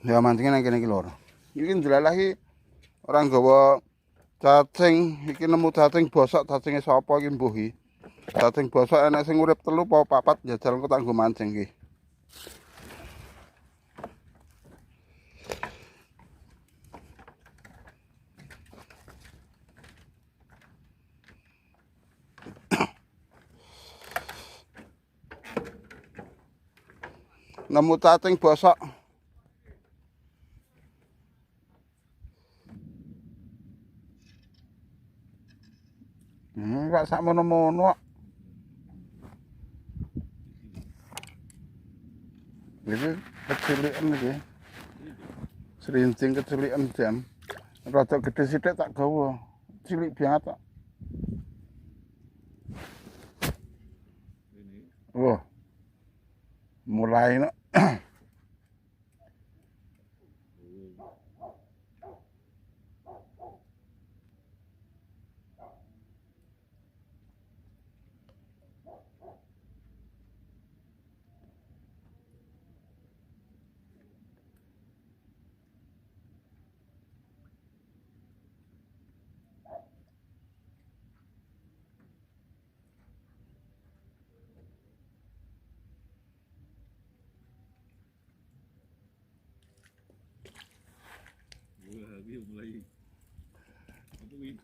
Ya mancingnya nang kene iki lho. Iki njlalah iki ora nggawa cacing, iki nemu cacing bosok, cacinge sapa iki mbuh iki. Cacing bosok enek sing urip 3 apa 4 jajal engko tak nggo mancing iki. Nemu cacing bosok. Enggak sak mono-mono. Iki kecilikan iki. Serincing kecilikan jan. Rada gede sithik tak gawa. Cilik banget kok. Wah. Mulai no.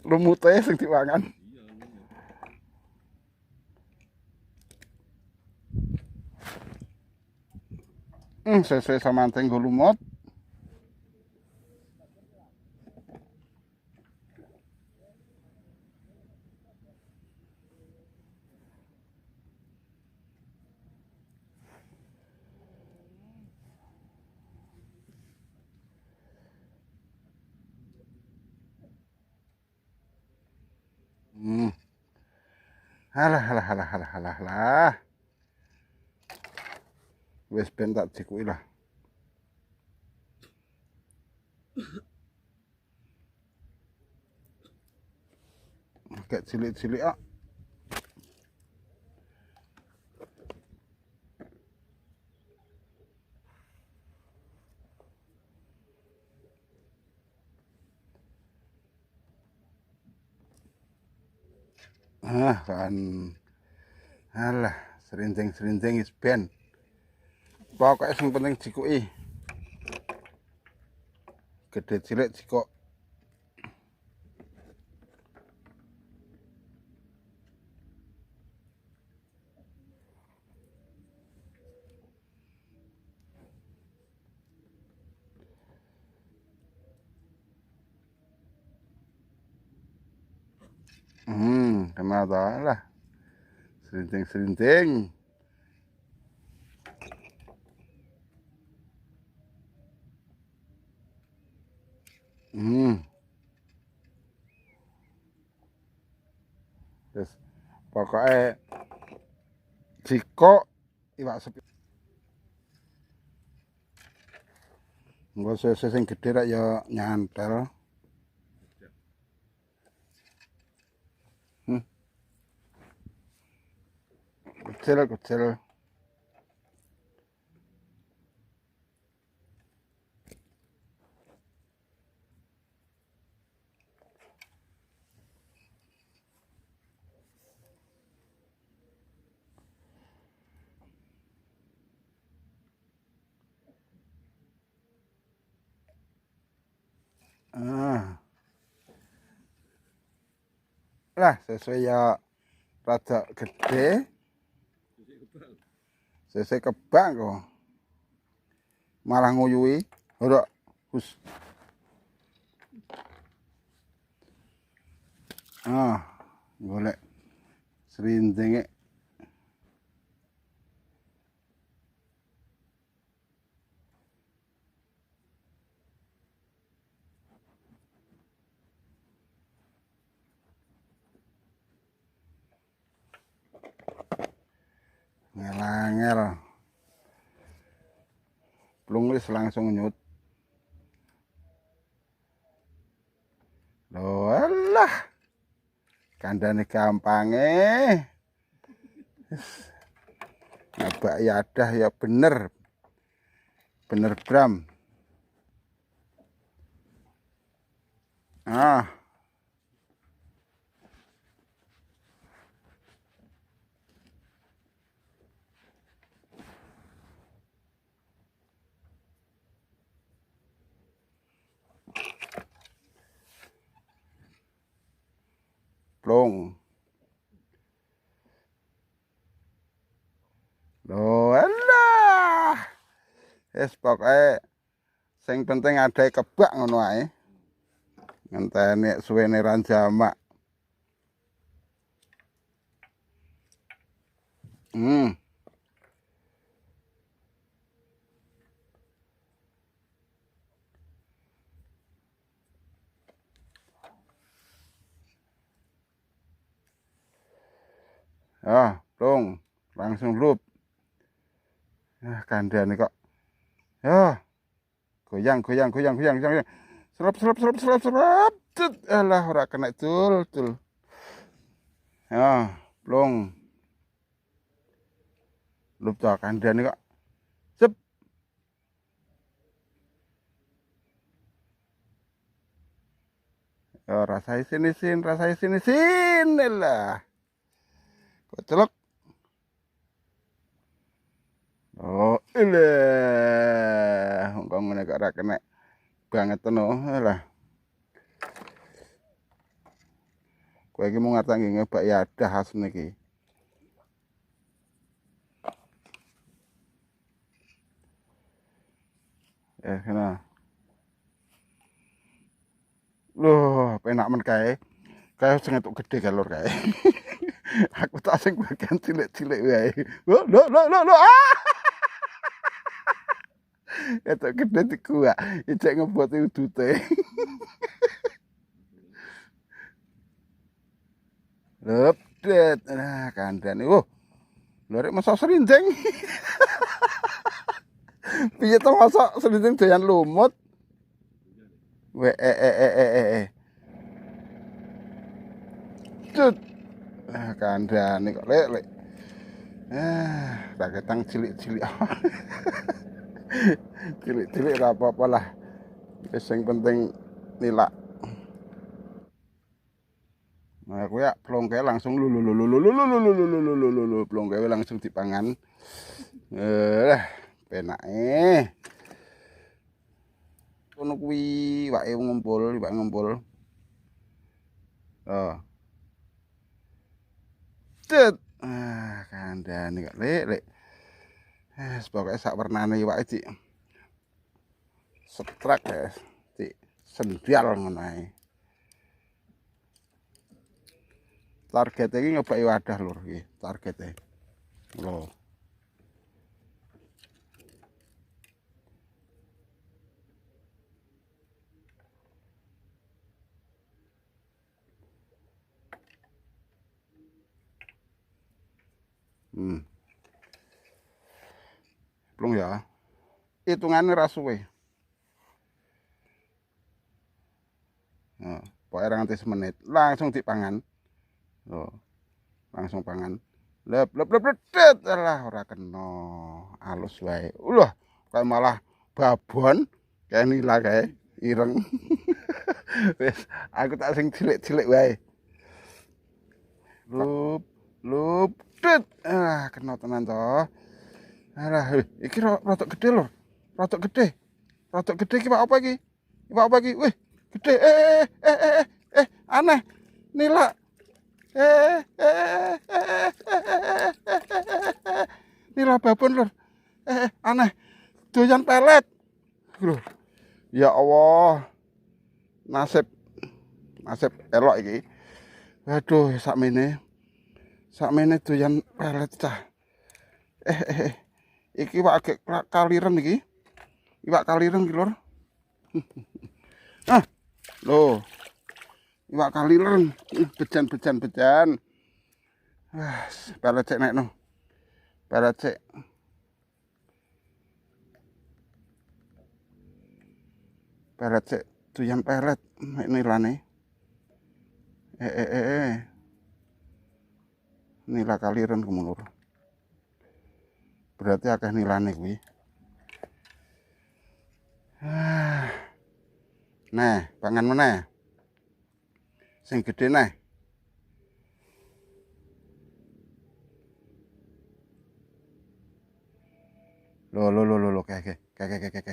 Lumute sing diwangan. Sesuai sama anteng go lumut. Alah. Wis ben tak jikuki lah. Kayak cilik-cilik kok. Kan. Alah, serinting is ben. Pokoknya yang penting jikuki. Gede cilik jikok. Kena lah. Serinting. Terus pokoknya jiko iwak sepi. Engko sese sing gedhe rak ya nyantel. Kecil. Lah sesuai ya rada gede. Sese kebang kok. Malah nguyuhi. Ora hus. Golek serintinge. Ngel-ngel. Plung wis langsung nyut. Loh alah. Kandane gampange. Nabak yadah ya bener. Bener Bram. Ah, plong. Loh, alah. Wis pokoke sing penting adae kebak ngono ae. Ngenteni suwene ran jamak. Hmm. Ah, plong. Langsung lup. Ah, kandhane kok. Ya, goyang goyang goyang goyang goyang. Serap serap serap serap serap. Cet, alah ora kena tul tul. Ya, plong. Lup to kandhane kok. Sep. Ya, rasai sini sin, rasai sini sin. Lah. Kocelok. Oh, ilah. Kok ngene kok ora kena banget to no. Lah. Kowe iki mung ngerti ngebak ya ada khas niki. Kena. Loh, penak men kae. Kae sing entuk gede galur kae. Aku tak sing bagian cilik-cilik wae. Loh. Ah, entuk gede dikuak. Ijek ngebot udute. Lep, det. Nah, kandhane. Oh, lho rek masa serinjing. Piye to masa serinjing doyan lumut? Cut. Ah, kandhane kok lek. Tak ketang cilik-cilik. Cilik-cilik ora apa-apa lah. Wis sing penting nilak. Nah, aku ya plongke langsung plongke langsung dipangan. Penake. Ngono kuwi wake ngumpul, wak ngumpul. Oh. Cet. Ah, kandhane kok lek. Pokoke sak wernane iwake Cik. Setrak ya, Cik. Sendial ngono ae. Targete iki ngobaki wadah lur iki, targete. Lho. Plung ya. Hitungane ra suwe. Nah, pokoke ra nganti semenit, langsung dipangan. Loh, langsung pangan. Lep lep lep det. Alah ora kena. Alus wae. Ulah, kayak malah babon kayak nila kae ireng. Wis, aku tak sing cilik-cilik wae. Lup lup det. Ah, kena tenan to. Alah, iki rotok gede lho. Rotok gede. Rotok gede iki apa iki? Apa iki? Wih, gede. Aneh. Nila. Nila babon lur. Aneh. Doyan pelet. Lho. Ya Allah. Nasib elok iki. Waduh, sakmene. Sakmene doyan pelet cah. Iki wak agek kaliren iki. Iwak kaliren iki lur. Ah, lho. Iwak kaliren, bejan. Wah, pelet cek nekno. Pelet cek. Pelet cek doyan pelet nek nilane. Nila kaliren kumulur. Berarti akeh nilane kuwi. Nah, pangan meneh. Sing gedhe neh. Lho, kayak. Kayak.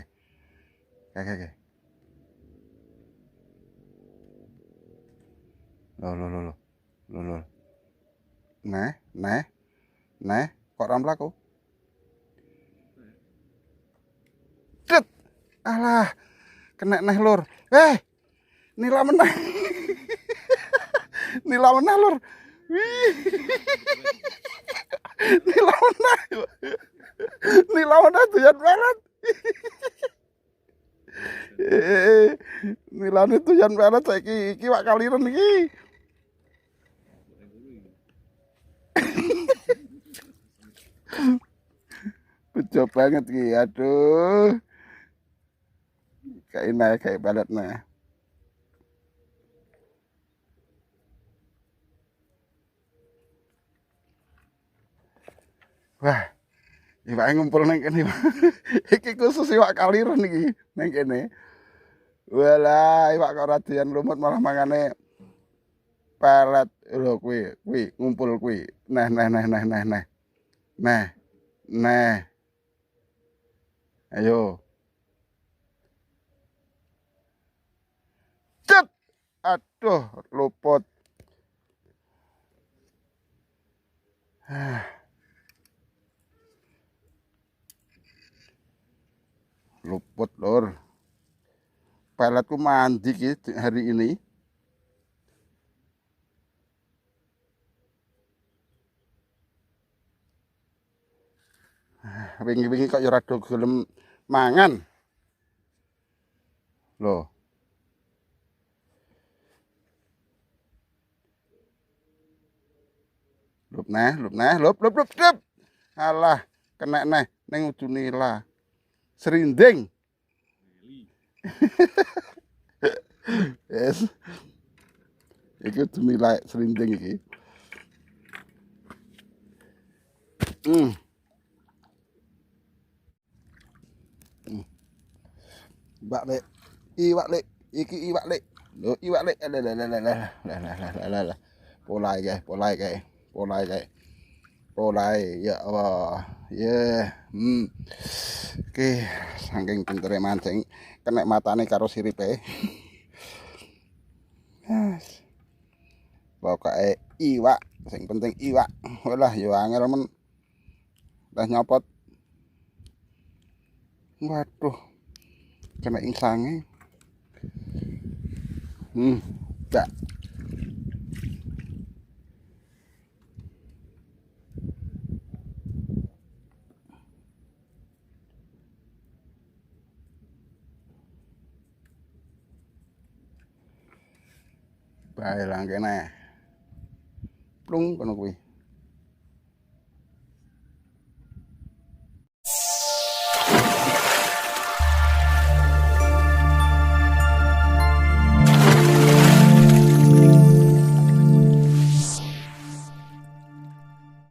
Lho. Neh, kok ra mlaku? Cet. Alah, kena neh lur. Nila meneh. Nila meneh lur. Wih. Nila meneh. Nila meneh doyan banget. Nilane doyan banget saiki iki wak kaliren iki. Bejo banget iki. Aduh. Kayak balet nah. Wah, iwake ngumpul nang kene. Iki khusus iwak kaliren iki nang kene. Walah, iwak kok ora doyan lumut malah mangane pelet. Lho kuwi ngumpul kuwi. Nah. Nah. Ayo. Cet. Aduh, luput. Luput lur. Peletku mandi ki hari ini. Wingi-wingi kok ya rada gelem mangan. Loh. Lup. Alah, kena neh ning ujung nila. Serinding. Yes. Iki ujung nila serinding iki. Iwak lek. Iki iwak lek. Lho, iwak lek. Lah. Polai ya Allah. Ya. Oke, saking pintere mancing kena matane karo siripe. Yes. Pokoke iwak, sing penting iwak. Walah ya angel men. Dah nyopot. Waduh. Kena ingsange. Dak. Bae lang kene. Plung kono kuwi.